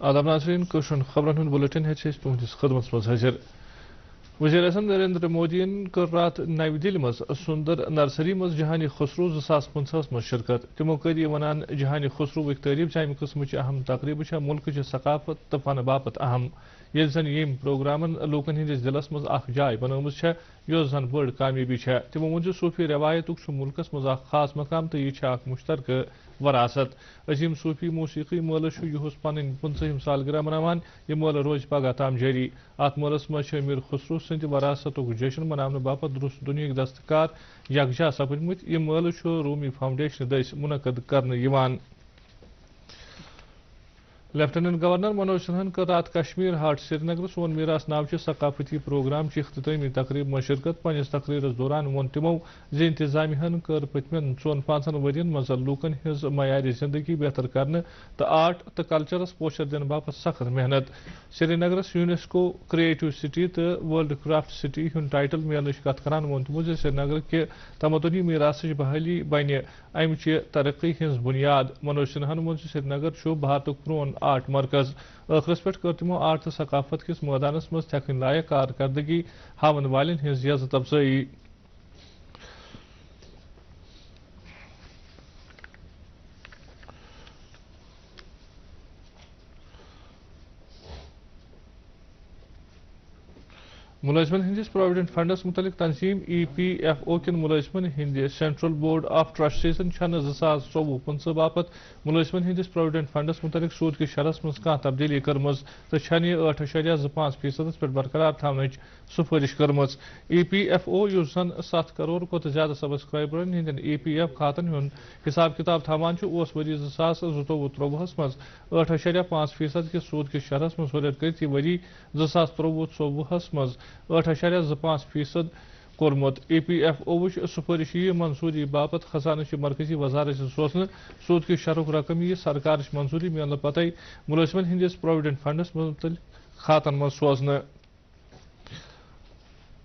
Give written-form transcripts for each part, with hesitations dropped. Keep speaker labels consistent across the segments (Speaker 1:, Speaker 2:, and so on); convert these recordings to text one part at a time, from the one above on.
Speaker 1: آداب ناظرین کوشن خبرن ہند بلٹن تہندس خدمت مز حاضر وزیر اعظم نریندر مودین کر رات نئی دہلی مز سندر نرسری مز جہانی خسرو 2015 مز شرکت تمو کر یہ ونان جہانی خسرو تقریب چھ امہ قسم اہم تقریب ملک ثقافت تو فن باپت اہم یل زن یم پروگرامن لوکن ہندس دلس مز اخ جائے بنومت یس زن بڑ کامیابی تمو ون صوفی روایت ملکس مز اخ خاص مقام تو یہ اخ مشترکہ وراثت عظیم صوفی موسیقی مولس یہس پن 50 سالگرہ منوان یہ مول روز پگہ تام جاری ات مولس مز امیر خسرو سند وراثت جشن منانے باپت درست دنیا دستکار یکجا سپدمت یہ مول رومی فاؤنڈیشن دس منعقد کرنے لیفٹیننٹ گورنر منوج سنہن کر رات کشمیر ہاٹ سری نگر سون میراث ناو ثقافتی پروگرام کی اختتامی تقریب میں شرکت پنس تقریرس دوران وون تمو انتظامیہ کر پتمن 4-5 ورین مز لوکن ہز معیار زندگی بہتر کرنے تو آرٹ تو کلچرس پوچھر دن باپت سخت محنت سری نگرس یونیسکو کریٹو سٹی تو ورلڈ کرافٹ سٹی ہند ٹائٹل ملنچ کت کران وون تمو سری نگر کے تمدنی میراث بحالی بن امچہ ترقی ہز بنیاد منوج سنہن وون سری نگر بھارت پرون آرٹ مرکز ٲخرس پہ کر تمو آرٹ تو ثقافت کس میدانس مز تھکن لائق کارکردگی ہاون والن ہز عزت افزائی ملازمن ہندس پروویڈنٹ فنڈس متعلق تنظیم EPFO کن ملازمن ہند سینٹرل بورڈ آف ٹرسٹیزن 2024-25 باپت ملازمن ہندس پروویڈنٹ فنڈس متعلق سود کی شرح مز کھانا تبدیلی کرمز تو 8.25% پہ برقرار تھونچ سفارش کرمز EPFO اس زن 7 کروڑ کھت زیادہ سبسکرائبرن ہند EPF کھاتن ہند حساب کتاب تھوان اس وری 2022-23 مز 8.5% کے سود کی شرح مز ہریت کرت یہ وری 2023-24 مز 8.25% کورمت EPFO سفارش یہ منصوری باپت خزانہ مرکزی وزارت سوزن سود کی شرح رقم یہ سرکار منظوری ملنے پتہ ملازمن ہندس پروویڈنٹ فنڈس متعلق کھاتن من سوزن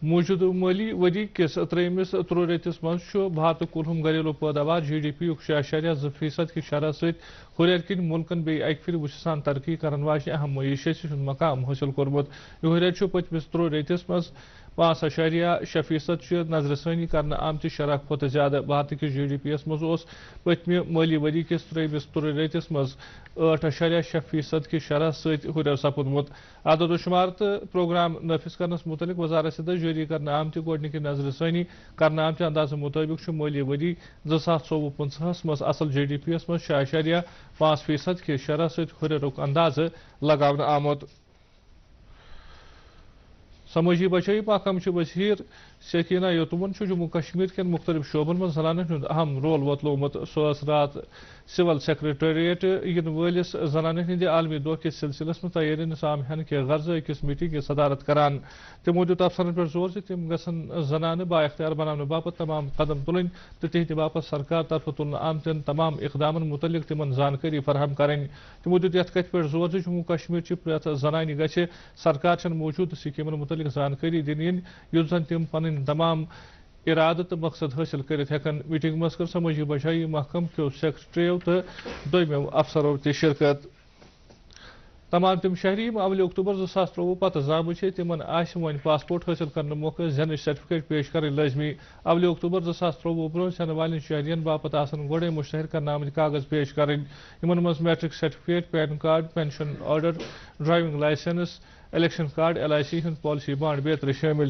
Speaker 1: موجود مالی وری کس ترمس ترو ریتس مز بھارت کلہم گھریلو پیداوار GDP 6.2% کی شرح ست ہریت کن ملکن بی اک پھر وسان ترقی کرن واجہ اہم معیشت ہند مقام حاصل کورمت یہ ہریت پتمس ترو ریتس مز 5.6% نظر ثانی کرنے آمت شرح کھت زیادہ بھارت کس GDP یس مز پتمہ مالی وری کس ترمس ترو ریتس مز 8.6% کی شرح ست ہریر سپدمت عدد و شمار تو پروگرام نافذ کرنس متعلق وزارت جاری کرنے آمت گوڈنک نظر ثانی کرنے آمت اندازہ مطابق مالی وری 2024-25 مز اصل GDP یس مز 6.5% کی شرح ست ہریرک اندازہ لگاونہ آمت سماجی بچائی محکمہ وزیر سکینہ یتمن جموں کشمیر کن مختلف شعبن من زنانن ہند اہم رول وتلومت سہ رات سول سیکریٹریٹ ین ولس زنانن ہند عالمی دہ کس سلسلس میں تیاری سامعین کے غرض اکس میٹنگ کی صدارت کران تمو دیت افسرن پہ زور تم گھن زنانہ با اختیار بنانے باپت تمام قدم تلن تو تہند باپت سرکار طرف تلنے آمتن تمام اقدامن متعلق تمن زانکاری فراہم کریں تمو دیت یت کت پہ زور جموں کشمیر چہ پریت زنانہ گھ سرکار چن موجود سکیمن متعلق زانکاری دن یس زن تم پن تمام ارادہ تو مقصد حاصل کرت ہیکن میٹنگ مز کر سماجی بچائی محکمہ کیو سیکرٹریو تو دویمو افسرو تہ شرکت تمام تم شہری اول اکتوبر 2023 پتہ زامت تمن آس ون پاسپورٹ حاصل کرنے موقع زین سرٹیفکیٹ پیش کریں لازمی اول اکتوبر 2023 برو زین والن شہرین باپت آسن گوڑے مشتہر کرنے آمت کاغذ پیش کریں ان مز matric certificate PAN card pension order driving licence election card LIC ہند پالیسی بانڈ بیتر شامل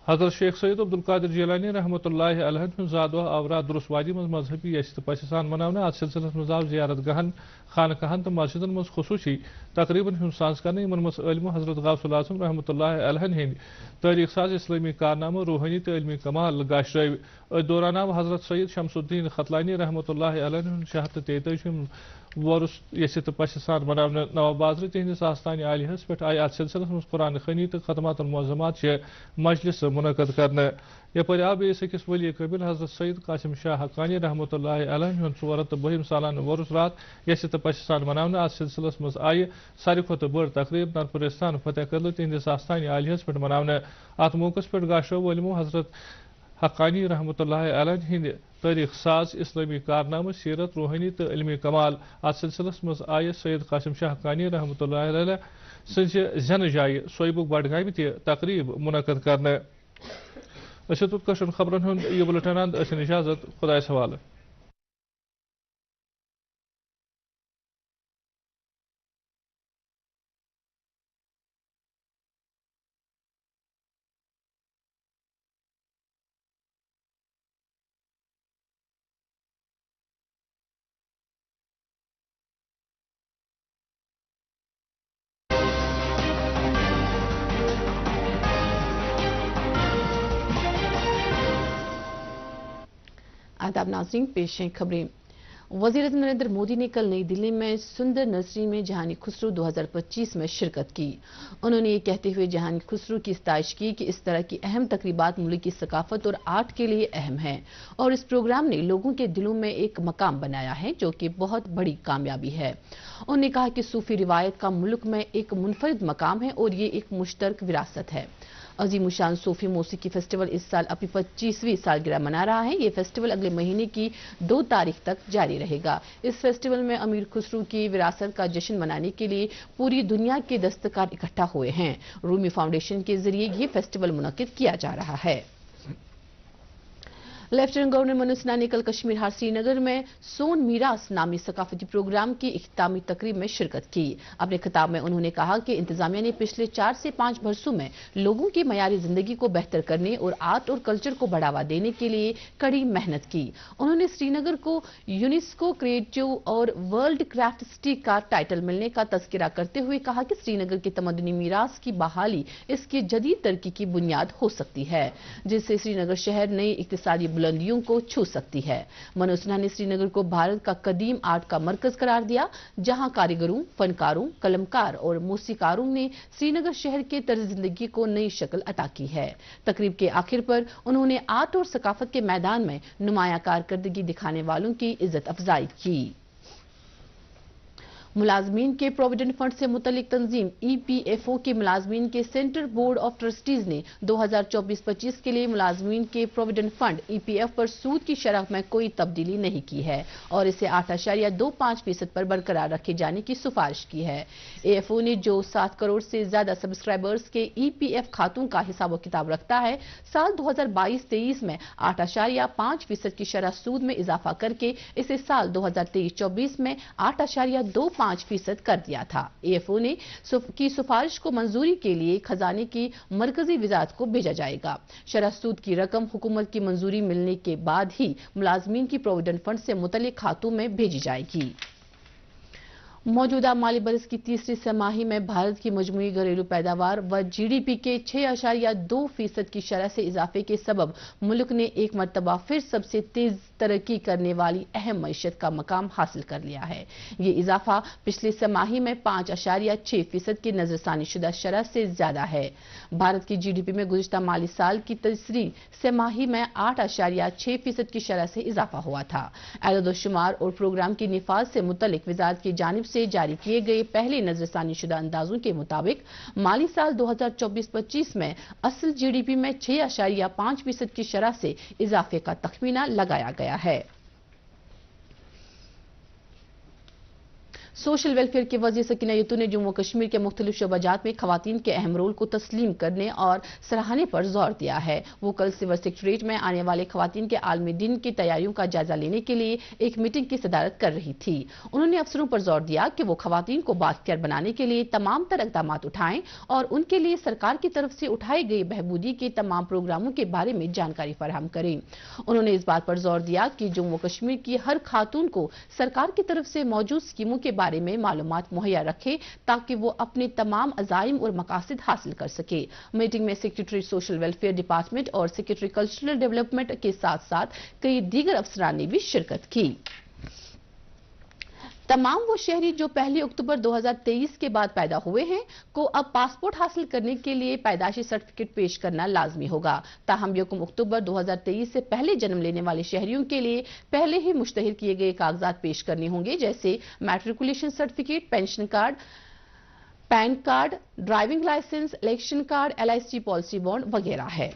Speaker 1: حضرت شیخ سید عبدالقادر جیلانی رحمۃ اللہ علیہ ہند زادہ آورا درست وادی مز مذہبی یست پس سان مناونہ ات سلسلس مز آو زیارت گاہن خانقاہن تو مسجدن مز خصوصی تقریباً ہند ساز کرنے ان مز علم حضرت غوث العظم رحمۃ اللہ علیہ ہند تاریخ ساز اسلامی کارنامہ روحانی تو علمی کمال گاشرو دوران آو حضرت سید شمس الدین خطلانی رحمۃ اللہ علیہ ہند 643 ورس یست پس سان مناونہ نواب بازر تہندس آستان عالیہس پہ آئی ات سلسلس مز قرآن خوانی تو خدمات المعظمات مجلس منعقد کرنے یپر آو بیس اکس ولی قبل حضرت سید قاسم شاہ حقانی رحمۃ اللہ علیہ ہند 420 سالانہ ورس رات یست پس سان مناونہ ات سلسلس مز آئی ساروی کھت بڑ تقریب نرپرستان فتح قدل تہندس آستان عالیہس پہ مناونہ ات موقع پہ گاشرو علمو حضرت हक्कानी रहमतुल्लाह अलैह हिंद तारीख साज इस्लामी कारनामे सीरत रूहानी तो इल्मी कमाल अत सिलसिलस मज आय सैयद कासिम शाह हक्कानी रहमतुल्लाह अलैह सज जन जाय सोयबुक बडगाम तकरीब मुनक़द करने खबरन हुंद यह बुलेटिन अंद इजाजत खुदायस हवाले।
Speaker 2: आदाब नाज़रीन, पेश हैं खबरें। वज़ीर-ए-आज़म नरेंद्र मोदी ने कल नई दिल्ली में सुंदर नर्सरी में जहानी खुसरो 2025 में शिरकत की। उन्होंने ये कहते हुए जहानी खुसरो की सताइश की कि इस तरह की अहम तकरीबात मुल्क की सकाफत और आर्ट के लिए अहम है और इस प्रोग्राम ने लोगों के दिलों में एक मकाम बनाया है जो कि बहुत बड़ी कामयाबी है। उन्होंने कहा कि सूफी रिवायत का मुल्क में एक मुनफरिद मकाम है और ये एक मुश्तरक विरासत है। अजीमुशान सूफी मौसीकी फेस्टिवल इस साल अपनी 25वीं सालगिरह मना रहा है। ये फेस्टिवल अगले महीने की 2 तारीख तक जारी रहेगा। इस फेस्टिवल में अमीर खुसरो की विरासत का जश्न मनाने के लिए पूरी दुनिया के दस्तकार इकट्ठा हुए हैं। रूमी फाउंडेशन के जरिए ये फेस्टिवल मुनक्किद किया जा रहा है। लेफ्टिनेंट गवर्नर मनोज सिन्हा ने कल कश्मीर हार श्रीनगर में सोन मीरास नामी सकाफती प्रोग्राम की इख्तितामी तकरीब में शिरकत की। अपने खिताब में उन्होंने कहा कि इंतजामिया ने पिछले 4 से 5 बरसों में लोगों की मयारी जिंदगी को बेहतर करने और आर्ट और कल्चर को बढ़ावा देने के लिए कड़ी मेहनत की। उन्होंने श्रीनगर को यूनेस्को क्रिएटिव और वर्ल्ड क्राफ्ट सिटी का टाइटल मिलने का तस्करा करते हुए कहा कि श्रीनगर की तमद्दुनी मीरास की बहाली इसकी जदीद तरक्की की बुनियाद हो सकती है, जिससे श्रीनगर शहर नई इक्तिसादी बुलंदियों को छू सकती है। मनोज सिन्हा ने श्रीनगर को भारत का कदीम आर्ट का मरकज करार दिया, जहां कारीगरों, फनकारों, कलमकार और मौसीकारों ने श्रीनगर शहर के तर्ज जिंदगी को नई शक्ल अता की है। तकरीब के आखिर पर उन्होंने आर्ट और सकाफत के मैदान में नुमाया कारकर्दगी दिखाने वालों की इज्जत अफजाई की। मुलाजमीन के प्रोविडेंट फंड से मुतल्लिक तंजीम EPFO के मुलाजमीन के सेंट्रल बोर्ड ऑफ ट्रस्टीज ने 2024-25 के लिए मुलाजमीन के प्रोविडेंट फंड EPF पर सूद की शरह में कोई तब्दीली नहीं की है और इसे 8.25% पर बरकरार रखे जाने की सिफारिश की है। AFO ने जो 7 करोड़ से ज्यादा सब्सक्राइबर्स के EPF खातों का हिसाब किताब रखता है, साल 2022-23 में 8.5% की शरह सूद में इजाफा करके इसे साल 2023-24 में 8.25% कर दिया था। AFO ने की सिफारिश को मंजूरी के लिए खजाने की मरकजी वजारत को भेजा जाएगा। शरह सूद की रकम हुकूमत की मंजूरी मिलने के बाद ही मुलाजमीन की प्रोविडेंट फंड से मुतल्लिक खातों में भेजी जाएगी। मौजूदा माली बरस की तीसरी तिमाही में भारत की मजमूई घरेलू पैदावार व GDP के 6.2% की शरह से इजाफे के सबब मुल्क ने एक मरतबा फिर सबसे तेज तरक्की करने वाली अहम मईशत का मकाम हासिल कर लिया है। ये इजाफा पिछली तिमाही में 5.6% की नजरसानी शुदा शरह से ज्यादा है। भारत की GDP में गुज़िश्ता माली साल की तीसरी तिमाही में 8.6% की शरह से इजाफा हुआ था। एदाद-ओ-शुमार और प्रोग्राम की निफाज से मुतल्लिक वजारत की जानिब से जारी किए गए पहले नजरसानी शुदा अंदाजों के मुताबिक माली साल 2024-25 में असल GDP में 6.5% की शरह से इजाफे का तखमीना लगाया गया है। सोशल वेलफेयर के वज़ीर सकीना यतून ने जम्मू कश्मीर के मुख्तलिफ शोबाजात में खवातीन के अहम रोल को तस्लीम करने और सराहने पर जोर दिया है। वो कल सिविल सेक्रेटरीट में आने वाले खवातीन के आलमी दिन की तैयारियों का जायजा लेने के लिए एक मीटिंग की सदारत कर रही थी। उन्होंने अफसरों पर जोर दिया कि वो खवातीन को बाख्तियार बनाने के लिए तमाम तर इक़दाम उठाएं और उनके लिए सरकार की तरफ से उठाए गए बहबूदी के तमाम प्रोग्रामों के बारे में जानकारी फराहम करें। उन्होंने इस बात पर जोर दिया कि जम्मू कश्मीर की हर खातून को सरकार की तरफ से मौजूद स्कीमों के बारे में मालूमात मुहैया रखे ताकि वो अपने तमाम अज़ाइम और मकासद हासिल कर सके। मीटिंग में सेक्रेटरी सोशल वेलफेयर डिपार्टमेंट और सेक्रेटरी कल्चरल डेवलपमेंट के साथ साथ कई दीगर अफसरान ने भी शिरकत की। तमाम वो शहरी जो 1 अक्टूबर 2023 के बाद पैदा हुए हैं को अब पासपोर्ट हासिल करने के लिए पैदाइशी सर्टिफिकेट पेश करना लाजमी होगा। ताहम 1 अक्टूबर 2023 से पहले जन्म लेने वाले शहरियों के लिए पहले ही मुश्तहिर किए गए कागजात पेश करने होंगे, जैसे matriculation certificate, pension card, PAN card, driving licence, election card, LIC policy bond वगैरह है।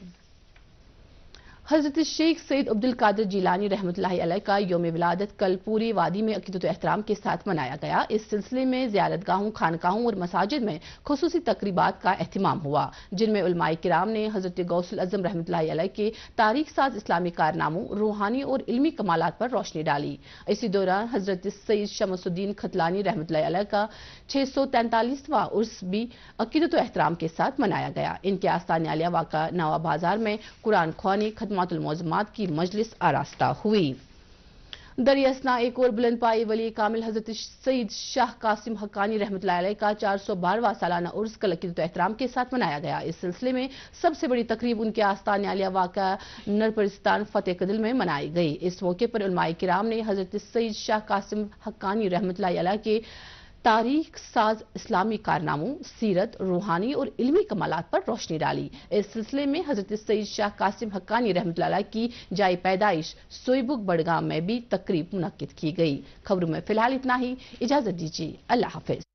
Speaker 2: हजरत शेख सैयद अब्दुल कादिर जिलानी रहमतुल्लाहि अलैह का यौम विलादत कल पूरी वादी में अकीदत एहतराम के साथ मनाया गया। इस सिलसिले में ज़ियारतगाहों, खानकाहों और मसाजिद में खुसूसी तकरीबात का एहतिमाम हुआ, जिनमें उलमाए किराम ने हजरत गौसुल आज़म रहमतुल्लाहि अलैह के तारीख साज इस्लामी कारनामों, रूहानी और इल्मी कमालात पर रोशनी डाली। इसी दौरान हजरत सैयद शमसुद्दीन खतलानी रहमतुल्लाहि अलैह का 643वां उर्स भी अकीदत एहतराम के साथ मनाया गया। इनके आस्थान आलिया वाक़ा नवा बाजार में कुरान ख्वानी, खदमातुल मौज़ूमात की मजलिस आरास्ता हुई। दरियासना एक और बुलंद पाई वली कामिल हजरत सईद शाह कासिम हक्कानी रहमतुल्लाह अलैह का 412वां सालाना उर्स कल अकीदत एहतराम के साथ मनाया गया। इस सिलसिले में सबसे बड़ी तकरीब उनके आस्थान आलिया वाक़ा नरपरिस्तान फतेह कदल में मनाई गई। इस मौके पर उलमाए किराम ने हजरत सईद शाह कासिम हक्कानी रहमतुल्लाह अलैह के तारीख साज इस्लामी कारनामों, सीरत, रूहानी और इल्मी कमालात पर रोशनी डाली। इस सिलसिले में हजरत सईद शाह कासिम हक्कानी रहमतुल्लाह अलैह की जाए पैदाइश सोईबुक बड़गाम में भी तकरीब मुनक्किद की गई। खबरों में फिलहाल इतना ही। इजाजत दीजिए। अल्लाह हाफिज।